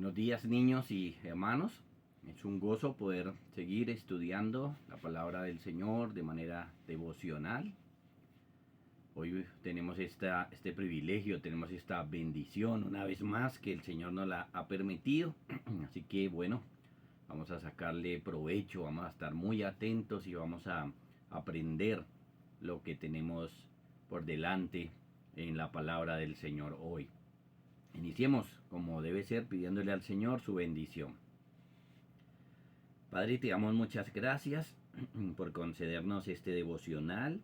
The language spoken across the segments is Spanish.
Buenos días, niños y hermanos. Es un gozo poder seguir estudiando la palabra del Señor de manera devocional. Hoy tenemos este privilegio, tenemos esta bendición una vez más que el Señor nos la ha permitido. Así que bueno, vamos a sacarle provecho, vamos a estar muy atentos y vamos a aprender lo que tenemos por delante en la palabra del Señor hoy. Iniciemos como debe ser pidiéndole al Señor su bendición. Padre, te damos muchas gracias por concedernos este devocional.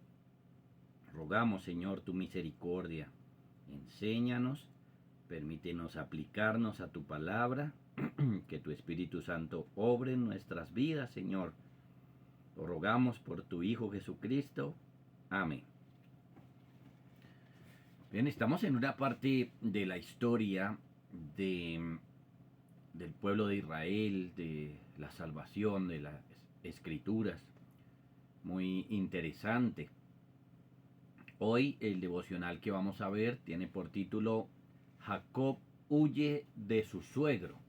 Rogamos, Señor, tu misericordia. Enséñanos, permítenos aplicarnos a tu palabra, que tu Espíritu Santo obre en nuestras vidas, Señor. Lo rogamos por tu Hijo Jesucristo. Amén. Bien, estamos en una parte de la historia del pueblo de Israel, de la salvación, de las escrituras. Muy interesante. Hoy el devocional que vamos a ver tiene por título Jacob huye de su suegro.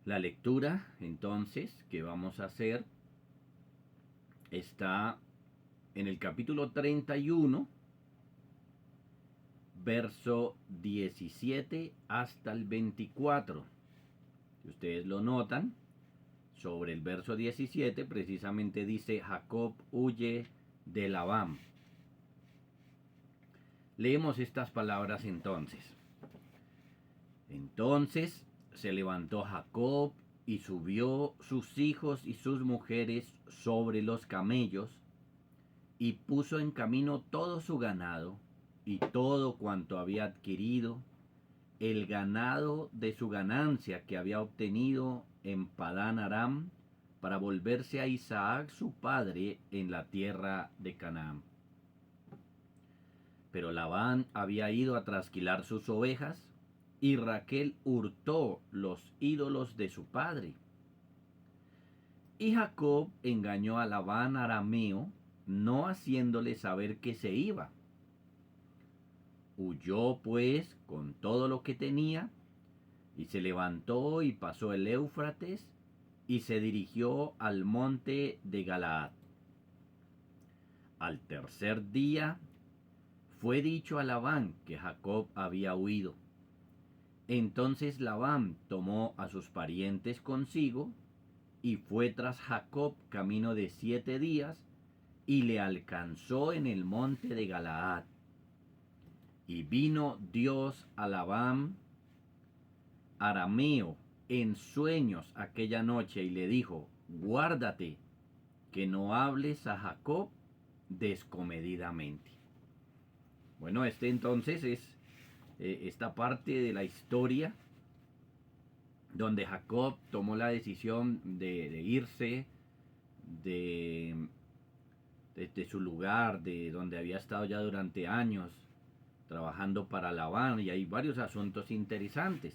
La lectura entonces que vamos a hacer está en el capítulo 31, verso 17 hasta el 24. Si ustedes lo notan, sobre el verso 17 precisamente dice: Jacob huye de Labán. Leemos estas palabras entonces. Entonces se levantó Jacob y subió sus hijos y sus mujeres sobre los camellos y puso en camino todo su ganado y todo cuanto había adquirido, el ganado de su ganancia que había obtenido en Padán Aram, para volverse a Isaac su padre en la tierra de Canaán. Pero Labán había ido a trasquilar sus ovejas, y Raquel hurtó los ídolos de su padre. Y Jacob engañó a Labán arameo, no haciéndole saber que se iba. Huyó pues con todo lo que tenía, y se levantó y pasó el Éufrates, y se dirigió al monte de Galaad. Al tercer día fue dicho a Labán que Jacob había huido. Entonces Labán tomó a sus parientes consigo, y fue tras Jacob camino de 7 días, y le alcanzó en el monte de Galaad. Y vino Dios a Labán arameo en sueños aquella noche, y le dijo: guárdate que no hables a Jacob descomedidamente. Bueno, entonces es esta parte de la historia donde Jacob tomó la decisión de irse de su lugar, de donde había estado ya durante años trabajando para Labán, y hay varios asuntos interesantes.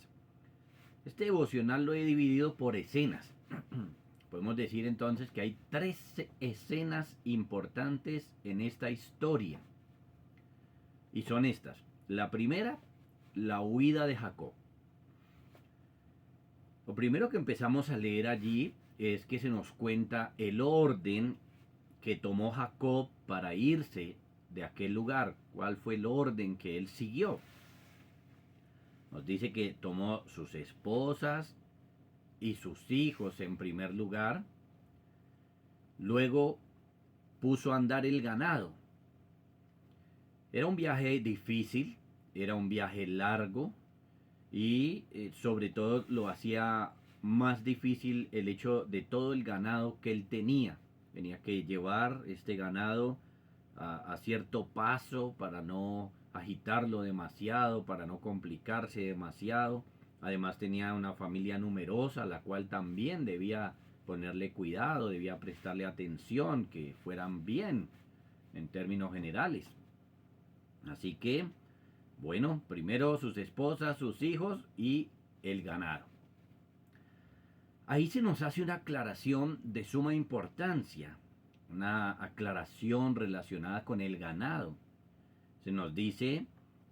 Este devocional lo he dividido por escenas. Podemos decir entonces que hay 3 escenas importantes en esta historia. Y son estas. La primera, la huida de Jacob. Lo primero que empezamos a leer allí es que se nos cuenta el orden que tomó Jacob para irse de aquel lugar. ¿Cuál fue el orden que él siguió? Nos dice que tomó sus esposas y sus hijos en primer lugar. Luego puso a andar el ganado. Era un viaje difícil, era un viaje largo, y sobre todo lo hacía más difícil el hecho de todo el ganado que él tenía. Tenía que llevar este ganado a cierto paso para no agitarlo demasiado, para no complicarse demasiado. Además tenía una familia numerosa, la cual también debía ponerle cuidado, debía prestarle atención, que fueran bien en términos generales. Así que, bueno, primero sus esposas, sus hijos y el ganado. Ahí se nos hace una aclaración de suma importancia, una aclaración relacionada con el ganado. Se nos dice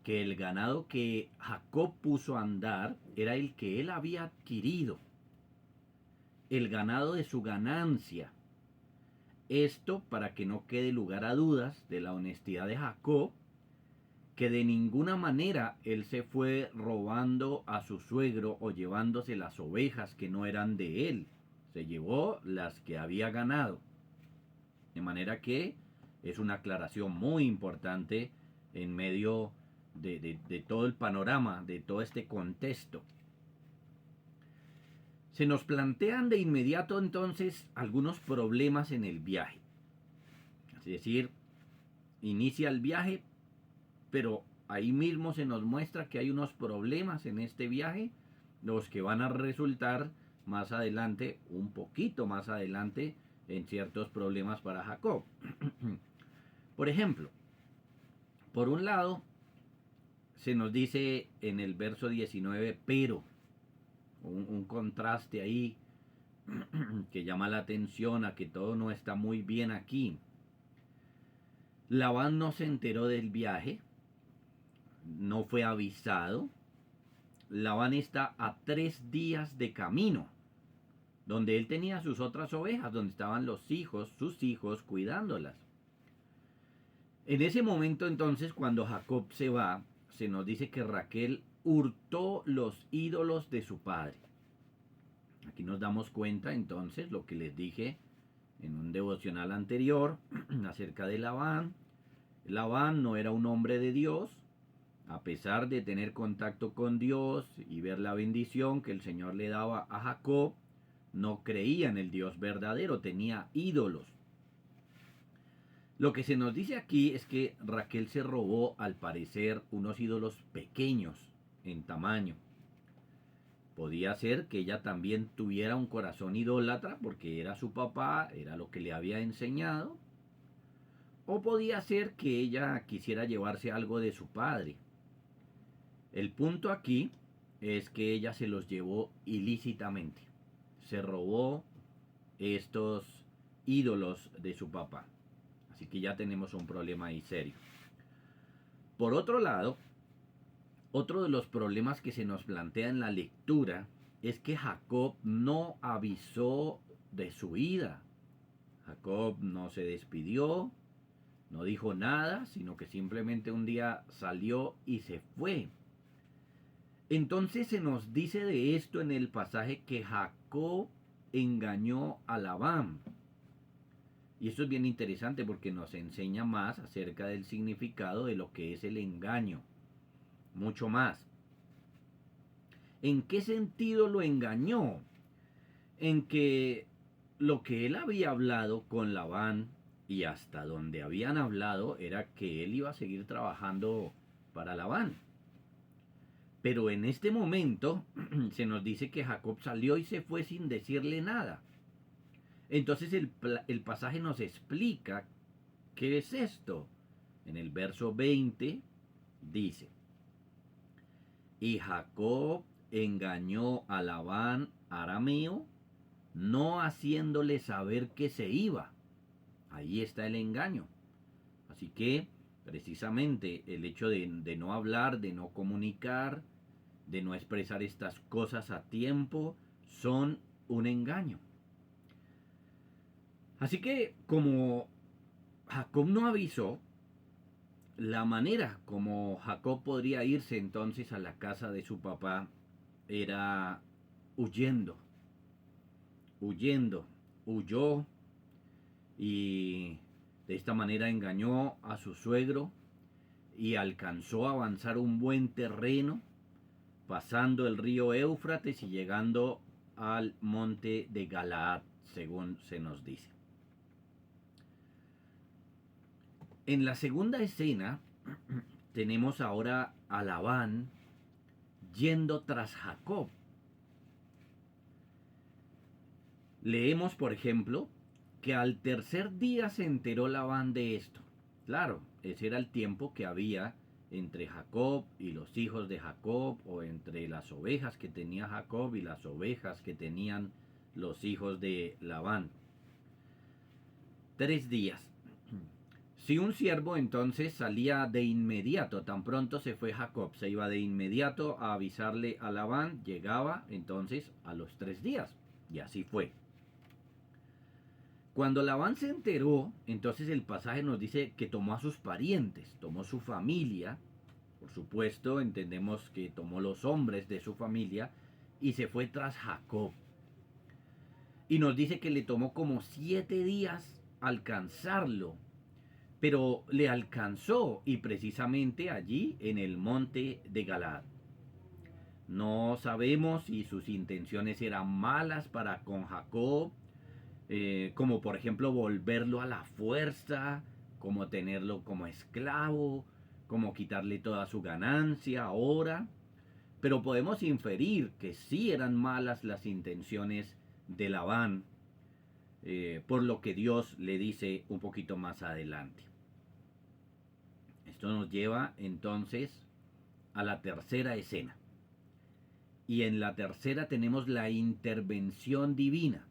que el ganado que Jacob puso a andar era el que él había adquirido, el ganado de su ganancia. Esto para que no quede lugar a dudas de la honestidad de Jacob, que de ninguna manera él se fue robando a su suegro o llevándose las ovejas que no eran de él. Se llevó las que había ganado. De manera que es una aclaración muy importante en medio de todo el panorama, de todo este contexto. Se nos plantean de inmediato entonces algunos problemas en el viaje. Es decir, inicia el viaje, pero ahí mismo se nos muestra que hay unos problemas en este viaje, los que van a resultar más adelante, un poquito más adelante, en ciertos problemas para Jacob. Por ejemplo, por un lado, se nos dice en el verso 19, pero, un contraste ahí que llama la atención a que todo no está muy bien aquí. Labán no se enteró del viaje, no fue avisado. Labán está a 3 días de camino, donde él tenía sus otras ovejas, donde estaban sus hijos cuidándolas. En ese momento entonces, cuando Jacob se va, se nos dice que Raquel hurtó los ídolos de su padre. Aquí nos damos cuenta entonces lo que les dije en un devocional anterior acerca de Labán. Labán no era un hombre de Dios, a pesar de tener contacto con Dios y ver la bendición que el Señor le daba a Jacob, no creía en el Dios verdadero, tenía ídolos. Lo que se nos dice aquí es que Raquel se robó, al parecer, unos ídolos pequeños en tamaño. Podía ser que ella también tuviera un corazón idólatra porque era su papá, era lo que le había enseñado. O podía ser que ella quisiera llevarse algo de su padre. El punto aquí es que ella se los llevó ilícitamente. Se robó estos ídolos de su papá. Así que ya tenemos un problema ahí serio. Por otro lado, otro de los problemas que se nos plantea en la lectura es que Jacob no avisó de su ida. Jacob no se despidió, no dijo nada, sino que simplemente un día salió y se fue. Entonces se nos dice de esto en el pasaje que Jacob engañó a Labán. Y esto es bien interesante porque nos enseña más acerca del significado de lo que es el engaño. Mucho más. ¿En qué sentido lo engañó? En que lo que él había hablado con Labán y hasta donde habían hablado era que él iba a seguir trabajando para Labán. Pero en este momento se nos dice que Jacob salió y se fue sin decirle nada. Entonces el pasaje nos explica qué es esto. En el verso 20 dice: y Jacob engañó a Labán arameo, no haciéndole saber que se iba. Ahí está el engaño. Así que precisamente el hecho de no hablar, de no comunicar, de no expresar estas cosas a tiempo, son un engaño. Así que como Jacob no avisó, la manera como Jacob podría irse entonces a la casa de su papá era huyendo. Huyó y de esta manera engañó a su suegro y alcanzó a avanzar un buen terreno, pasando el río Éufrates y llegando al monte de Galaad, según se nos dice. En la segunda escena tenemos ahora a Labán yendo tras Jacob. Leemos, por ejemplo, que al tercer día se enteró Labán de esto. Claro, ese era el tiempo que había entre Jacob y los hijos de Jacob, o entre las ovejas que tenía Jacob y las ovejas que tenían los hijos de Labán. 3 días. Si un siervo entonces salía de inmediato, tan pronto se fue Jacob, se iba de inmediato a avisarle a Labán, llegaba entonces a los 3 días. Y así fue. Cuando Labán se enteró, entonces el pasaje nos dice que tomó a sus parientes, tomó su familia, por supuesto, entendemos que tomó los hombres de su familia y se fue tras Jacob. Y nos dice que le tomó como 7 días alcanzarlo, pero le alcanzó y precisamente allí en el monte de Galaad. No sabemos si sus intenciones eran malas para con Jacob, como por ejemplo volverlo a la fuerza, como tenerlo como esclavo, como quitarle toda su ganancia ahora. Pero podemos inferir que sí eran malas las intenciones de Labán, por lo que Dios le dice un poquito más adelante. Esto nos lleva entonces a la tercera escena. Y en la tercera tenemos la intervención divina,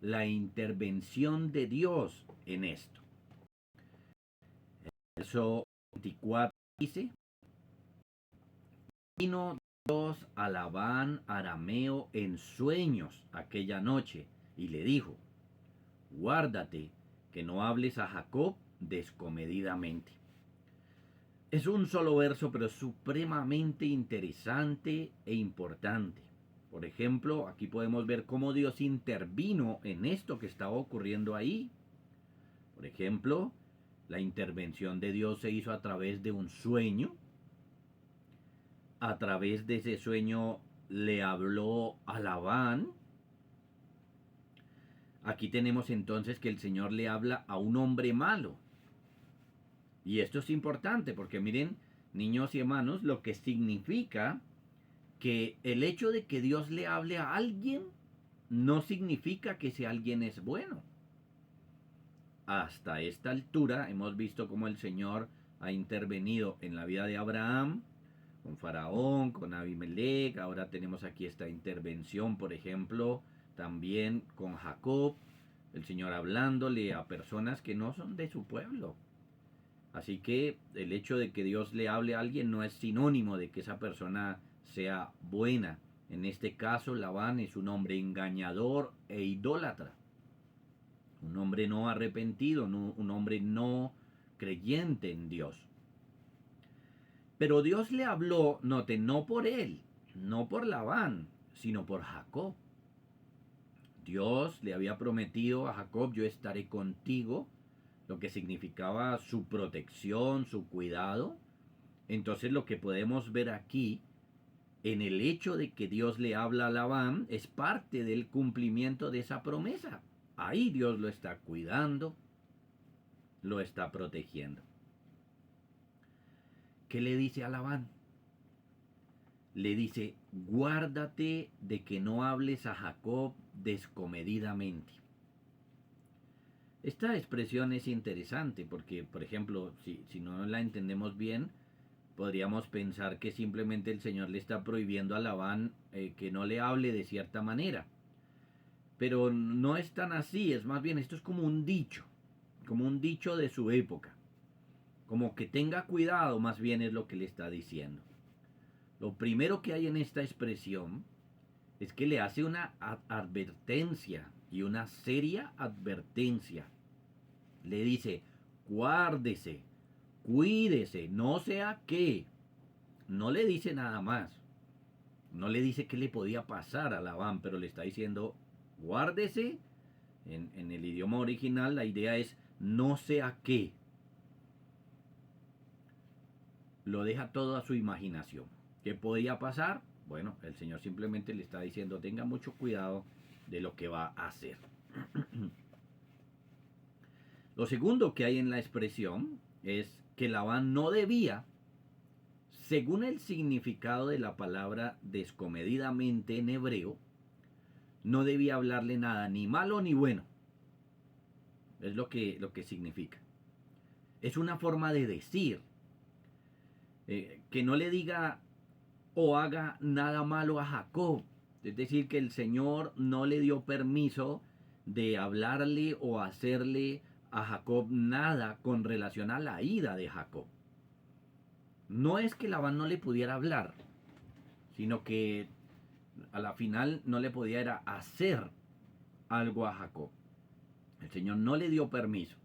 la intervención de Dios en esto. Verso 24 dice: vino Dios a Labán arameo en sueños aquella noche y le dijo: guárdate que no hables a Jacob descomedidamente. Es un solo verso, pero supremamente interesante e importante. Por ejemplo, aquí podemos ver cómo Dios intervino en esto que estaba ocurriendo ahí. Por ejemplo, la intervención de Dios se hizo a través de un sueño. A través de ese sueño le habló a Labán. Aquí tenemos entonces que el Señor le habla a un hombre malo. Y esto es importante porque miren, niños y hermanos, lo que significa que el hecho de que Dios le hable a alguien no significa que ese alguien es bueno. Hasta esta altura hemos visto cómo el Señor ha intervenido en la vida de Abraham, con Faraón, con Abimelech. Ahora tenemos aquí esta intervención, por ejemplo, también con Jacob, el Señor hablándole a personas que no son de su pueblo. Así que el hecho de que Dios le hable a alguien no es sinónimo de que esa persona sea buena. En este caso, Labán es un hombre engañador e idólatra. Un hombre no arrepentido, un hombre no creyente en Dios. Pero Dios le habló, note, no por él, no por Labán, sino por Jacob. Dios le había prometido a Jacob: yo estaré contigo, lo que significaba su protección, su cuidado. Entonces lo que podemos ver aquí, en el hecho de que Dios le habla a Labán, es parte del cumplimiento de esa promesa. Ahí Dios lo está cuidando, lo está protegiendo. ¿Qué le dice a Labán? Le dice: guárdate de que no hables a Jacob descomedidamente. Esta expresión es interesante porque, por ejemplo, si no la entendemos bien, podríamos pensar que simplemente el Señor le está prohibiendo a Labán que no le hable de cierta manera. Pero no es tan así, es más bien, esto es como un dicho de su época. Como que tenga cuidado, más bien es lo que le está diciendo. Lo primero que hay en esta expresión es que le hace una advertencia, y una seria advertencia. Le dice: guárdese, cuídese, no sea que. No le dice nada más. No le dice qué le podía pasar a Labán, pero le está diciendo: guárdese. En el idioma original la idea es no sea qué. Lo deja todo a su imaginación. ¿Qué podía pasar? Bueno, el Señor simplemente le está diciendo: tenga mucho cuidado de lo que va a hacer. Lo segundo que hay en la expresión es que Labán no debía, según el significado de la palabra descomedidamente en hebreo, no debía hablarle nada, ni malo ni bueno. Es lo que significa. Es una forma de decir, que no le diga o haga nada malo a Jacob. Es decir, que el Señor no le dio permiso de hablarle o hacerle a Jacob nada con relación a la ida de Jacob. No es que Labán no le pudiera hablar, sino que a la final no le podía era hacer algo a Jacob. El Señor no le dio permiso.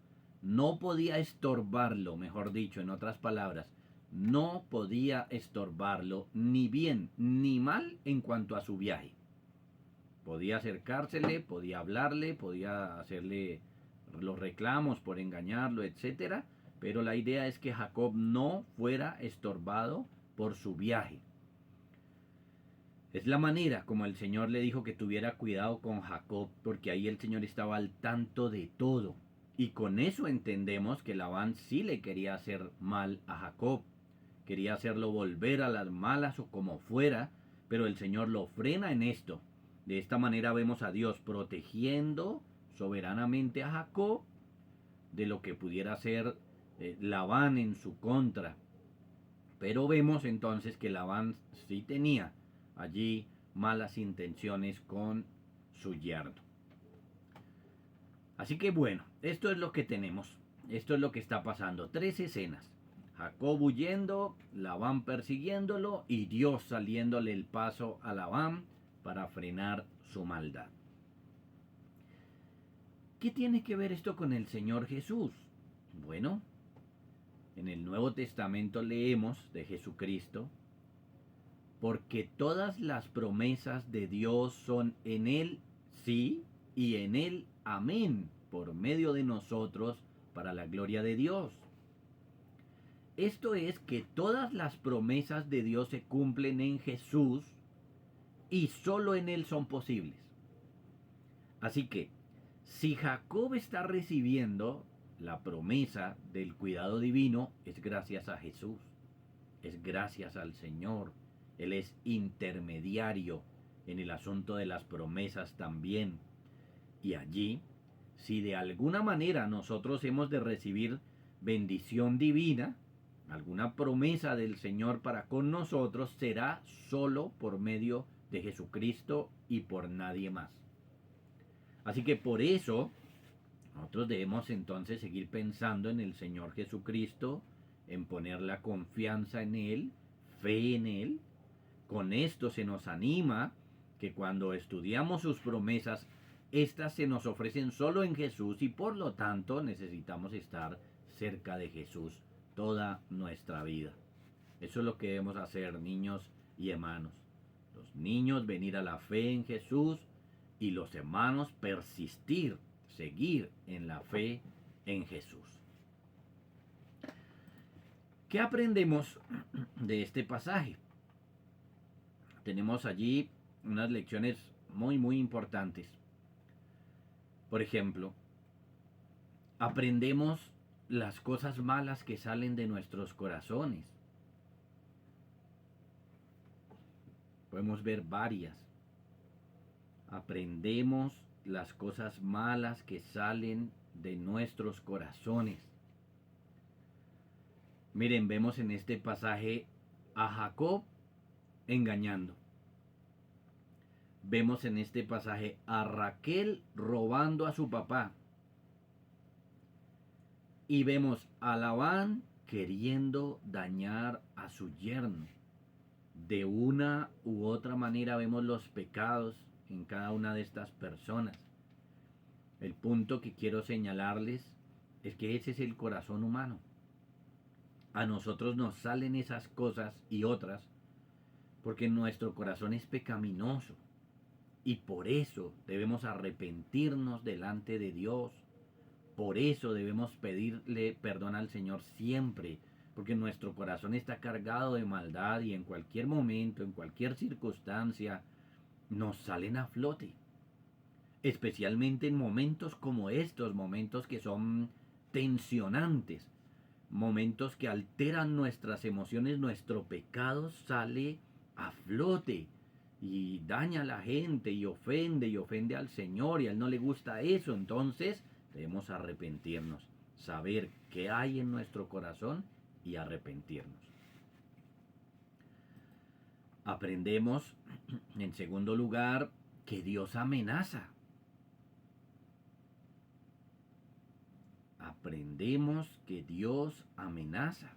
No podía estorbarlo, mejor dicho, en otras palabras. No podía estorbarlo ni bien ni mal en cuanto a su viaje. Podía acercársele, podía hablarle, podía hacerle los reclamos por engañarlo, etcétera, pero la idea es que Jacob no fuera estorbado por su viaje. Es la manera como el Señor le dijo que tuviera cuidado con Jacob, porque ahí el Señor estaba al tanto de todo. Y con eso entendemos que Labán sí le quería hacer mal a Jacob. Quería hacerlo volver a las malas o como fuera, pero el Señor lo frena en esto. De esta manera vemos a Dios protegiendo soberanamente a Jacob de lo que pudiera hacer Labán en su contra. Pero vemos entonces que Labán sí tenía allí malas intenciones con su yerno. Así que bueno, esto es lo que tenemos. Esto es lo que está pasando. 3 escenas. Jacob huyendo, Labán persiguiéndolo y Dios saliéndole el paso a Labán para frenar su maldad. ¿Qué tiene que ver esto con el Señor Jesús? Bueno, en el Nuevo Testamento leemos de Jesucristo: porque todas las promesas de Dios son en Él sí y en Él amén, por medio de nosotros, para la gloria de Dios. Esto es que todas las promesas de Dios se cumplen en Jesús y solo en Él son posibles. Así que, si Jacob está recibiendo la promesa del cuidado divino, es gracias a Jesús, es gracias al Señor. Él es intermediario en el asunto de las promesas también. Y allí, si de alguna manera nosotros hemos de recibir bendición divina, alguna promesa del Señor para con nosotros, será solo por medio de Jesucristo y por nadie más. Así que por eso nosotros debemos entonces seguir pensando en el Señor Jesucristo, en poner la confianza en Él, fe en Él. Con esto se nos anima que cuando estudiamos sus promesas, éstas se nos ofrecen solo en Jesús y por lo tanto necesitamos estar cerca de Jesús toda nuestra vida. Eso es lo que debemos hacer, niños y hermanos. Los niños venir a la fe en Jesús y los hermanos persistir, seguir en la fe en Jesús. ¿Qué aprendemos de este pasaje? Tenemos allí unas lecciones muy importantes. Por ejemplo, aprendemos las cosas malas que salen de nuestros corazones. Podemos ver varias. Aprendemos las cosas malas que salen de nuestros corazones. Miren, vemos en este pasaje a Jacob engañando. Vemos en este pasaje a Raquel robando a su papá. Y vemos a Labán queriendo dañar a su yerno. De una u otra manera vemos los pecados en cada una de estas personas. El punto que quiero señalarles es que ese es el corazón humano. A nosotros nos salen esas cosas y otras porque nuestro corazón es pecaminoso. Y por eso debemos arrepentirnos delante de Dios. Por eso debemos pedirle perdón al Señor siempre, porque nuestro corazón está cargado de maldad y en cualquier momento, en cualquier circunstancia, nos salen a flote. Especialmente en momentos como estos, momentos que son tensionantes, momentos que alteran nuestras emociones, nuestro pecado sale a flote y daña a la gente y ofende al Señor, y a Él no le gusta eso. Entonces debemos arrepentirnos, saber qué hay en nuestro corazón y arrepentirnos. Aprendemos, en segundo lugar, que Dios amenaza. aprendemos que Dios amenaza.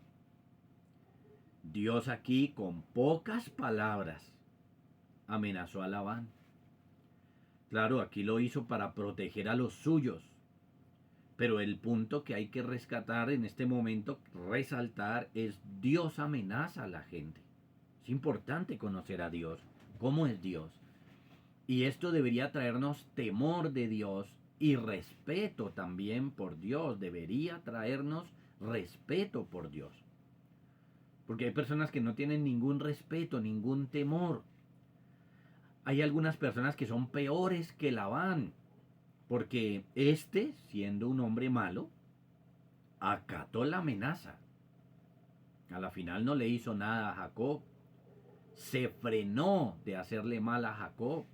Dios aquí con pocas palabras amenazó a Labán. Claro, aquí lo hizo para proteger a los suyos. Pero el punto que hay que rescatar en este momento, resaltar, es Dios amenaza a la gente. Es importante conocer a Dios. ¿Cómo es Dios? Y esto debería traernos temor de Dios y respeto también por Dios. Debería traernos respeto por Dios. Porque hay personas que no tienen ningún respeto, ningún temor. Hay algunas personas que son peores que Labán. Porque siendo un hombre malo, acató la amenaza. A la final no le hizo nada a Jacob. Se frenó de hacerle mal a Jacob.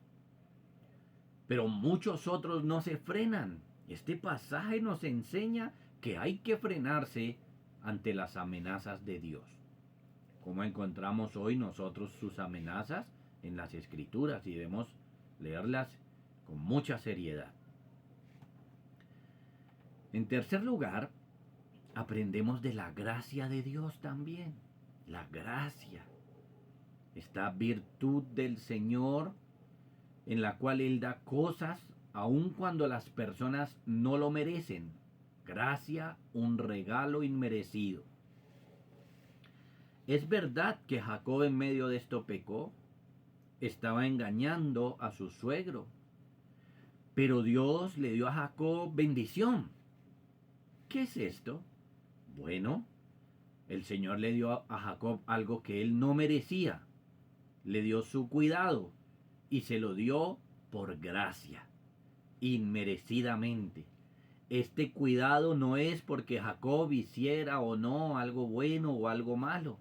Pero muchos otros no se frenan. Este pasaje nos enseña que hay que frenarse ante las amenazas de Dios. Como encontramos hoy nosotros sus amenazas en las Escrituras y debemos leerlas con mucha seriedad. En tercer lugar, aprendemos de la gracia de Dios también. La gracia. Esta virtud del Señor en la cual Él da cosas aun cuando las personas no lo merecen. Gracia, un regalo inmerecido. Es verdad que Jacob en medio de esto pecó. Estaba engañando a su suegro. Pero Dios le dio a Jacob bendición. ¿Qué es esto? Bueno, el Señor le dio a Jacob algo que él no merecía. Le dio su cuidado y se lo dio por gracia, inmerecidamente. Este cuidado no es porque Jacob hiciera o no algo bueno o algo malo.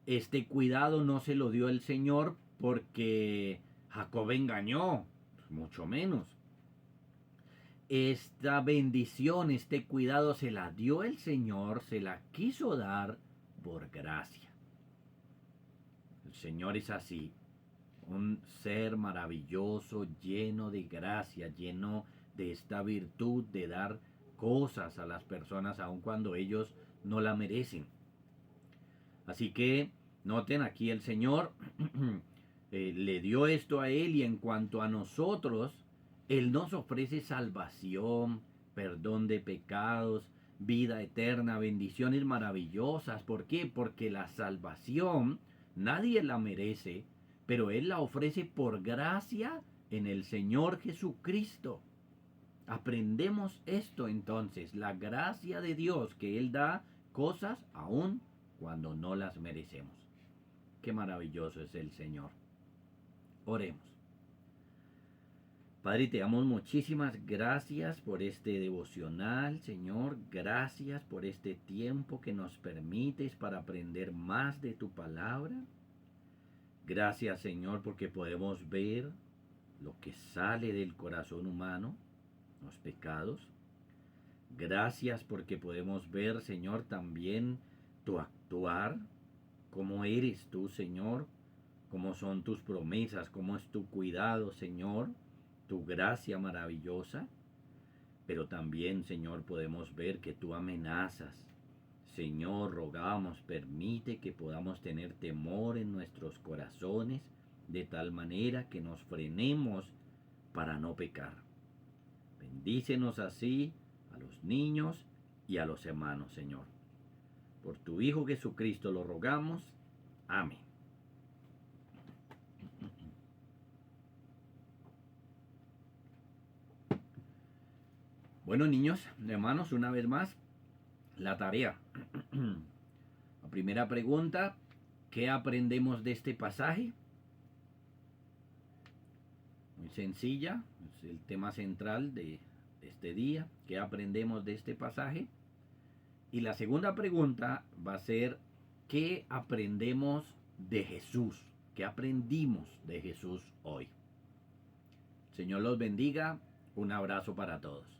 Este cuidado no se lo dio el Señor porque Jacob engañó, mucho menos. Esta bendición, este cuidado se la dio el Señor, se la quiso dar por gracia. El Señor es así, un ser maravilloso, lleno de gracia, lleno de esta virtud de dar cosas a las personas aun cuando ellos no la merecen. Así que noten aquí el Señor le dio esto a él y en cuanto a nosotros, Él nos ofrece salvación, perdón de pecados, vida eterna, bendiciones maravillosas. ¿Por qué? Porque la salvación nadie la merece, pero Él la ofrece por gracia en el Señor Jesucristo. Aprendemos esto entonces, la gracia de Dios, que Él da cosas aún cuando no las merecemos. Qué maravilloso es el Señor. Oremos. Padre, te damos muchísimas gracias por este devocional, Señor. Gracias por este tiempo que nos permites para aprender más de tu palabra. Gracias, Señor, porque podemos ver lo que sale del corazón humano, los pecados. Gracias porque podemos ver, Señor, también tu actuar, cómo eres tú, Señor, cómo son tus promesas, cómo es tu cuidado, Señor, tu gracia maravillosa. Pero también, Señor, podemos ver que tú amenazas. Señor, rogamos, permite que podamos tener temor en nuestros corazones, de tal manera que nos frenemos para no pecar. Bendícenos así a los niños y a los hermanos, Señor. Por tu Hijo Jesucristo lo rogamos. Amén. Bueno, niños, hermanos, una vez más, la tarea. La primera pregunta, ¿qué aprendemos de este pasaje? Muy sencilla, es el tema central de este día. ¿Qué aprendemos de este pasaje? Y la segunda pregunta va a ser, ¿qué aprendemos de Jesús? ¿Qué aprendimos de Jesús hoy? Señor los bendiga. Un abrazo para todos.